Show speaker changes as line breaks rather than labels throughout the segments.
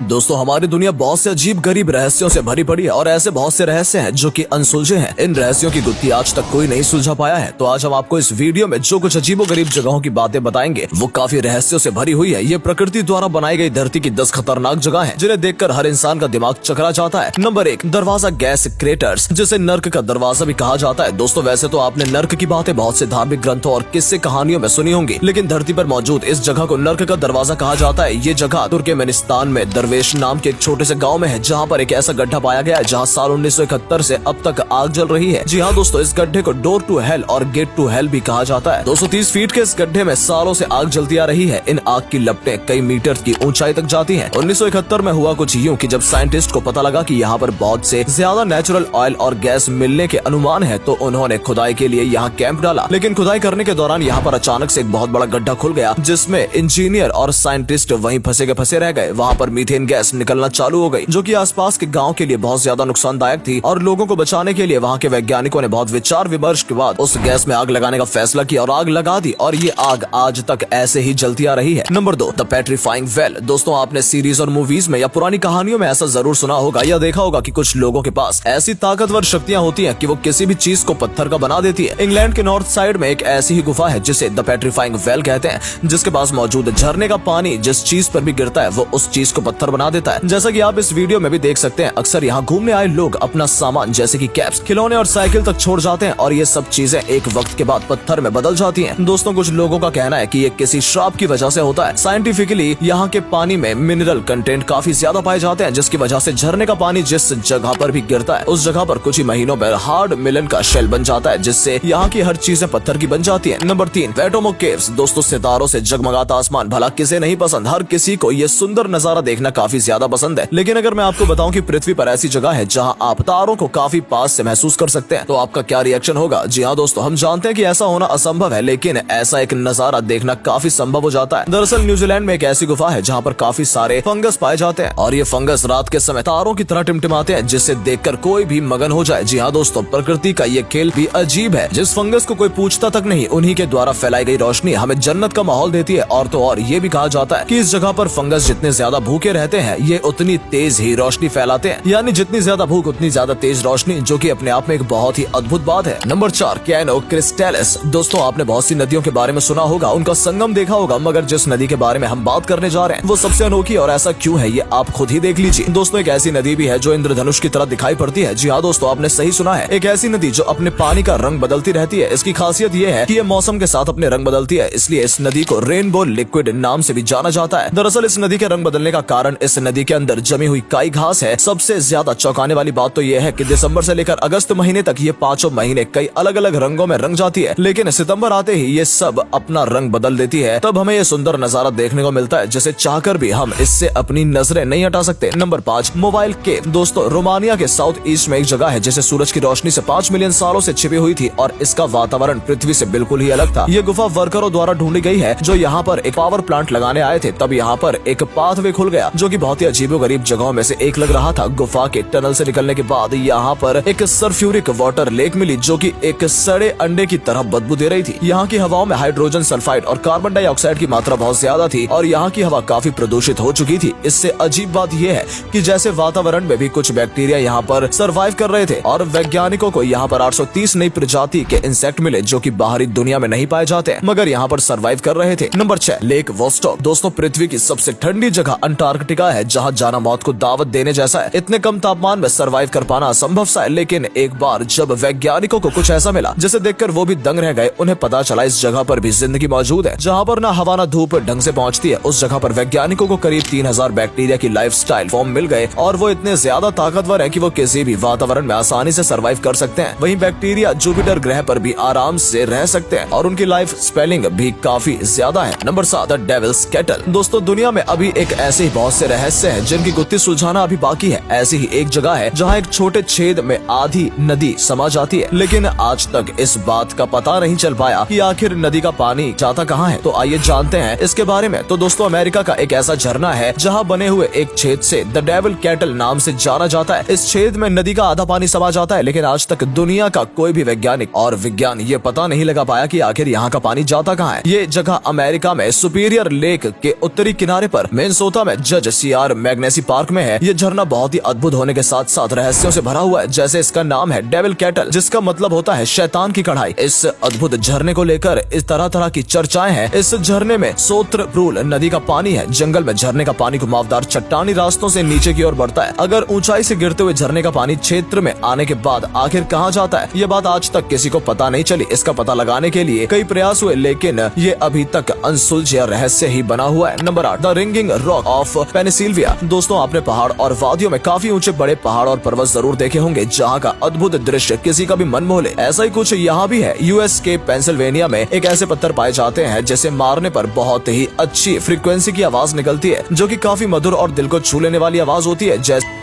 दोस्तों हमारी दुनिया बहुत से अजीब गरीब रहस्यों से भरी पड़ी है और ऐसे बहुत से रहस्य हैं जो कि अनसुलझे हैं। इन रहस्यों की गुत्थी आज तक कोई नहीं सुलझा पाया है। तो आज हम आपको इस वीडियो में जो कुछ अजीबो गरीब जगहों की बातें बताएंगे वो काफी रहस्यों से भरी हुई है। ये प्रकृति द्वारा बनाई गई धरती की 10 खतरनाक जगह है जिन्हें देखकर हर इंसान का दिमाग चकरा जाता है। नंबर 1, दरवाजा गैस क्रेटर्स, जिसे नर्क का दरवाजा भी कहा जाता है। दोस्तों वैसे तो आपने नर्क की बातें बहुत से धार्मिक ग्रंथों और किस्से कहानियों में सुनी होंगी, लेकिन धरती पर मौजूद इस जगह को नर्क का दरवाजा कहा जाता है। ये जगह तुर्कमेनिस्तान में दरवेश नाम के एक छोटे से गांव में है, जहां पर एक ऐसा गड्ढा पाया गया है जहां साल 1971 से अब तक आग जल रही है। जी हाँ दोस्तों, इस गड्ढे को डोर टू हेल और गेट टू हेल भी कहा जाता है। 230 फीट के इस गड्ढे में सालों से आग जलती आ रही है। इन आग की लपटें कई मीटर की ऊंचाई तक जाती हैं। 1971 में हुआ कुछ यूं कि जब साइंटिस्ट को पता लगा कि यहाँ पर बहुत से ज्यादा नेचुरल ऑयल और गैस मिलने के अनुमान है, तो उन्होंने खुदाई के लिए यहाँ कैंप डाला। लेकिन खुदाई करने के दौरान यहाँ पर अचानक से एक बहुत बड़ा गड्ढा खुल गया, जिसमें इंजीनियर और साइंटिस्ट वहीं फंसे के फंसे रह गए। वहाँ पर मीथेन गैस निकलना चालू हो गई, जो कि आसपास के गांव के लिए बहुत ज्यादा नुकसानदायक थी। और लोगों को बचाने के लिए वहाँ के वैज्ञानिकों ने बहुत विचार विमर्श के बाद उस गैस में आग लगाने का फैसला किया और आग लगा दी, और ये आग आज तक ऐसे ही जलती आ रही है। Number 2, the petrifying well. दोस्तों आपने सीरीज और मूवीज में या पुरानी कहानियों में ऐसा जरूर सुना होगा या देखा होगा कि कुछ लोगों के पास ऐसी ताकतवर शक्तियां होती हैं कि वो किसी भी चीज को पत्थर का बना देती है। इंग्लैंड के नॉर्थ साइड में एक ऐसी ही गुफा है जिसे द पेट्रीफाइंग वेल कहते हैं, जिसके पास मौजूद झरने का पानी जिस चीज पर भी गिरता है वो उस चीज को पत्थर बना देता है। जैसा कि आप इस वीडियो में भी देख सकते हैं, अक्सर यहाँ घूमने आए लोग अपना सामान जैसे कि कैप्स, खिलौने और साइकिल तक छोड़ जाते हैं, और ये सब चीजें एक वक्त के बाद पत्थर में बदल जाती हैं। दोस्तों कुछ लोगों का कहना है कि ये किसी श्राप की वजह से होता है। साइंटिफिकली यहाँ के पानी में मिनरल कंटेंट काफी ज्यादा पाए जाते हैं, जिसकी वजह से झरने का पानी जिस जगह पर भी गिरता है उस जगह पर कुछ ही महीनों में हार्ड मिलन का शेल बन जाता है, जिससे यहाँ की हर चीजें पत्थर की बन जाती है। Number 3, वेटोमो caves. दोस्तों सितारों से जगमगाता आसमान भला किसे नहीं पसंद। हर किसी को ये सुंदर नजारा देखना काफी ज्यादा पसंद है। लेकिन अगर मैं आपको बताऊं कि पृथ्वी पर ऐसी जगह है जहां आप तारों को काफी पास से महसूस कर सकते हैं, तो आपका क्या रिएक्शन होगा? जी हाँ दोस्तों, हम जानते हैं कि ऐसा होना असंभव है, लेकिन ऐसा एक नजारा देखना काफी संभव हो जाता है। दरअसल न्यूजीलैंड में एक ऐसी गुफा है जहाँ पर काफी सारे फंगस पाए जाते हैं, और ये फंगस रात के समय तारों की तरह टिमटिमाते हैं, जिससे देखकर कोई भी मगन हो जाए। जी हाँ दोस्तों, प्रकृति का ये खेल भी अजीब है। जिस फंगस को कोई पूछता तक नहीं, उन्हीं के द्वारा फैलाई गई रोशनी हमें जन्नत का माहौल देती है। और तो और ये भी कहा जाता है कि इस जगह पर फंगस जितने ज्यादा भूखे रहते हैं, ये उतनी तेज ही रोशनी फैलाते हैं। यानी जितनी ज्यादा भूख उतनी ज्यादा तेज रोशनी, जो कि अपने आप में एक बहुत ही अद्भुत बात है। Number 4, Cano Cristales. दोस्तों आपने बहुत सी नदियों के बारे में सुना होगा, उनका संगम देखा होगा, मगर जिस नदी के बारे में हम बात करने जा रहे हैं वो सबसे अनोखी, और ऐसा क्यों है ये आप खुद ही देख लीजिए। दोस्तों एक ऐसी नदी भी है जो इंद्रधनुष की तरह दिखाई पड़ती है। जी हाँ दोस्तों, आपने सही सुना है, एक ऐसी नदी जो अपने पानी का रंग बदलती रहती है। इसकी खासियत ये है कि ये मौसम के साथ अपने रंग बदलती है, इसलिए इस नदी को रेनबो लिक्विड नाम से भी जाना जाता है। दरअसल इस नदी के रंग बदलने का कारण इस नदी के अंदर जमी हुई काई घास है। सबसे ज्यादा चौंकाने वाली बात तो ये है कि दिसंबर से लेकर अगस्त महीने तक ये पांचों महीने कई अलग अलग रंगों में रंग जाती है, लेकिन सितंबर आते ही ये सब अपना रंग बदल देती है। तब हमें ये सुंदर नजारा देखने को मिलता है, जिसे चाहकर भी हम इससे अपनी नजरें नहीं हटा सकते। नंबर 5, मोबाइल केव। दोस्तों रोमानिया के साउथ ईस्ट में एक जगह है जिसे सूरज की रोशनी से 5 मिलियन सालों से छिपी हुई थी, और इसका वातावरण पृथ्वी से बिल्कुल ही अलग था। ये गुफा वर्करों द्वारा ढूंढी गई है जो यहाँ पर एक पावर प्लांट लगाने आए थे। तब यहाँ पर एक पाथवे खुल गया, जो कि बहुत ही अजीबोगरीब जगहों में से एक लग रहा था। गुफा के टनल से निकलने के बाद यहाँ पर एक सल्फ्यूरिक वाटर लेक मिली, जो कि एक सड़े अंडे की तरह बदबू दे रही थी। यहाँ की हवाओं में हाइड्रोजन सल्फाइड और कार्बन डाइऑक्साइड की मात्रा बहुत ज्यादा थी, और यहाँ की हवा काफी प्रदूषित हो चुकी थी। इससे अजीब बात यह है कि जैसे वातावरण में भी कुछ बैक्टीरिया यहाँ पर सर्वाइव कर रहे थे, और वैज्ञानिकों को यहाँ पर 830 नई प्रजाति के इंसेक्ट मिले, जो कि बाहरी दुनिया में नहीं पाए जाते, मगर यहाँ पर सर्वाइव कर रहे थे। Number 6, lake Vostok. दोस्तों पृथ्वी की सबसे ठंडी जगह अंटार्कटिका है, जहाँ जाना मौत को दावत देने जैसा है। इतने कम तापमान में सर्वाइव कर पाना असंभव सा है, लेकिन एक बार जब वैज्ञानिकों को कुछ ऐसा मिला जिसे देखकर वो भी दंग रह गए। उन्हें पता चला इस जगह पर भी जिंदगी मौजूद है, जहाँ पर ना हवा ना धूप ढंग से पहुँचती है। उस जगह पर वैज्ञानिकों को करीब 3000 बैक्टीरिया की लाइफस्टाइल फॉर्म मिल गए, और वो इतने ज्यादा ताकतवर है कि वो किसी भी वातावरण में आसानी से सर्वाइव कर सकते हैं। वहीं बैक्टीरिया जुपिटर ग्रह पर भी आराम से रह सकते हैं, और उनकी लाइफ स्पेलिंग भी काफी ज्यादा है। Number 7, the Devil's Kettle. दोस्तों दुनिया में अभी एक ऐसे ही बहुत से रहस्य हैं जिनकी गुत्थी सुलझाना अभी बाकी है। ऐसी ही एक जगह है जहाँ एक छोटे छेद में आधी नदी समा जाती है, लेकिन आज तक इस बात का पता नहीं चल पाया कि आखिर नदी का पानी जाता कहाँ है। तो आइए जानते हैं इसके बारे में। तो दोस्तों अमेरिका का एक ऐसा झरना है जहाँ बने हुए एक छेद से द डेविल केटल नाम से जाना जाता है। इस छेद में नदी का आधा पानी समा जाता है, लेकिन आज तक दुनिया का कोई भी वैज्ञानिक और विज्ञान ये पता नहीं लगा पाया कि आखिर यहाँ का पानी जाता कहाँ है। ये जगह अमेरिका में सुपीरियर लेक के उत्तरी किनारे पर मिनेसोटा में जज RCR मैग्नेसी पार्क में है। ये झरना बहुत ही अद्भुत होने के साथ साथ रहस्यों से भरा हुआ है। जैसे इसका नाम है डेविल कैटल, जिसका मतलब होता है शैतान की कढ़ाई। इस अद्भुत झरने को लेकर इस तरह की चर्चाएं हैं। इस झरने में सोत्रप्रूल नदी का पानी है। जंगल में झरने का पानी घुमावदार चट्टानी रास्तों से नीचे की ओर बढ़ता है। अगर ऊंचाई से गिरते हुए झरने का पानी क्षेत्र में आने के बाद आखिर कहां जाता है, ये बात आज तक किसी को पता नहीं चली। इसका पता लगाने के लिए कई प्रयास हुए, लेकिन ये अभी तक अनसुलझा रहस्य ही बना हुआ है। Number 8, the ringing rock of Pennsylvania. दोस्तों, आपने पहाड़ और वादियों में काफी ऊंचे बड़े पहाड़ और पर्वत जरूर देखे होंगे, जहाँ का अद्भुत दृश्य किसी का भी मन मोह ले। ऐसा ही कुछ यहाँ भी है। यूएस के पेंसिल्वेनिया में एक ऐसे पत्थर पाए जाते हैं जिसे मारने पर बहुत ही अच्छी फ्रीक्वेंसी की आवाज निकलती है, जो कि काफी मधुर और दिल को छू लेने वाली आवाज होती है, जैसे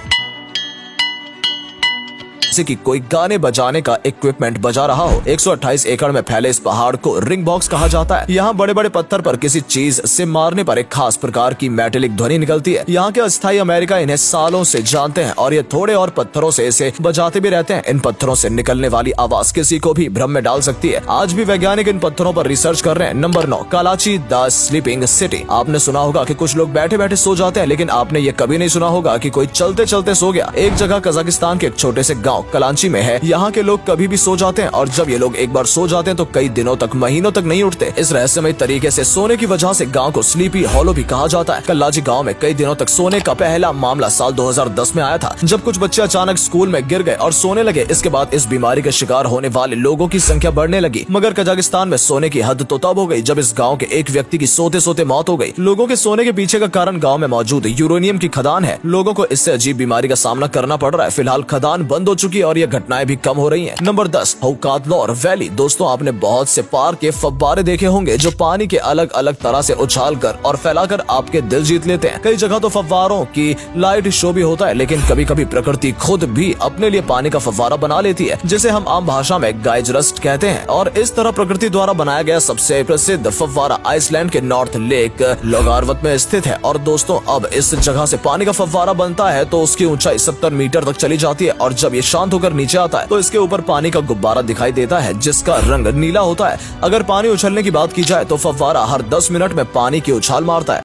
कि कोई गाने बजाने का इक्विपमेंट बजा रहा हो। 128 एकड़ में फैले इस पहाड़ को रिंग बॉक्स कहा जाता है। यहाँ बड़े बड़े पत्थर पर किसी चीज से मारने पर एक खास प्रकार की मेटेलिक ध्वनि निकलती है। यहाँ के अस्थायी अमेरिका इन्हें सालों से जानते हैं और ये थोड़े और पत्थरों से इसे बजाते भी रहते हैं। इन पत्थरों से निकलने वाली आवाज किसी को भी भ्रम में डाल सकती है। आज भी वैज्ञानिक इन पत्थरों पर रिसर्च कर रहे हैं। Number 9, Kalachi the sleeping city. आपने सुना होगा कि कुछ लोग बैठे बैठे सो जाते हैं, लेकिन आपने ये कभी नहीं सुना होगा कि कोई चलते चलते सो गया। एक जगह कजाकिस्तान के एक छोटे से गाँव कलांची में है। यहाँ के लोग कभी भी सो जाते हैं और जब ये लोग एक बार सो जाते हैं तो कई दिनों तक, महीनों तक नहीं उठते। इस रहस्यमय तरीके से सोने की वजह से गांव को स्लीपी हॉलो भी कहा जाता है। कल्लाजी गांव में कई दिनों तक सोने का पहला मामला साल 2010 में आया था, जब कुछ बच्चे अचानक स्कूल में गिर गए और सोने लगे। इसके बाद इस बीमारी के शिकार होने वाले लोगों की संख्या बढ़ने लगी। मगर कजाकिस्तान में सोने की हद तो तब हो गई जब इस गाँव के एक व्यक्ति की सोते सोते मौत हो गई। लोगों के सोने के पीछे का कारण गाँव में मौजूद यूरेनियम की खदान है। लोगों को इससे अजीब बीमारी का सामना करना पड़ रहा है। फिलहाल खदान बंद हो चुकी है और ये घटनाएं भी कम हो रही हैं। नंबर 10, हौकातलौर वैली। दोस्तों, आपने बहुत से पार्क के फव्वारे देखे होंगे जो पानी के अलग अलग तरह से उछालकर और फैलाकर आपके दिल जीत लेते हैं। कई जगह तो फव्वारों की लाइट शो भी होता है, लेकिन कभी कभी प्रकृति खुद भी अपने लिए पानी का फव्वारा बना लेती है, जिसे हम आम भाषा में गाइजरस्ट कहते हैं। और इस तरह प्रकृति द्वारा बनाया गया सबसे प्रसिद्ध फव्वारा आइसलैंड के नॉर्थ लेक लोगारवत में स्थित है। और दोस्तों, अब इस जगह से पानी का फव्वारा बनता है तो उसकी ऊंचाई 70 मीटर तक चली जाती है और जब ये शांत होकर नीचे आता है तो इसके ऊपर पानी का गुब्बारा दिखाई देता है, जिसका रंग नीला होता है। अगर पानी उछलने की बात की जाए तो फव्वारा हर 10 मिनट में पानी की उछाल मारता है।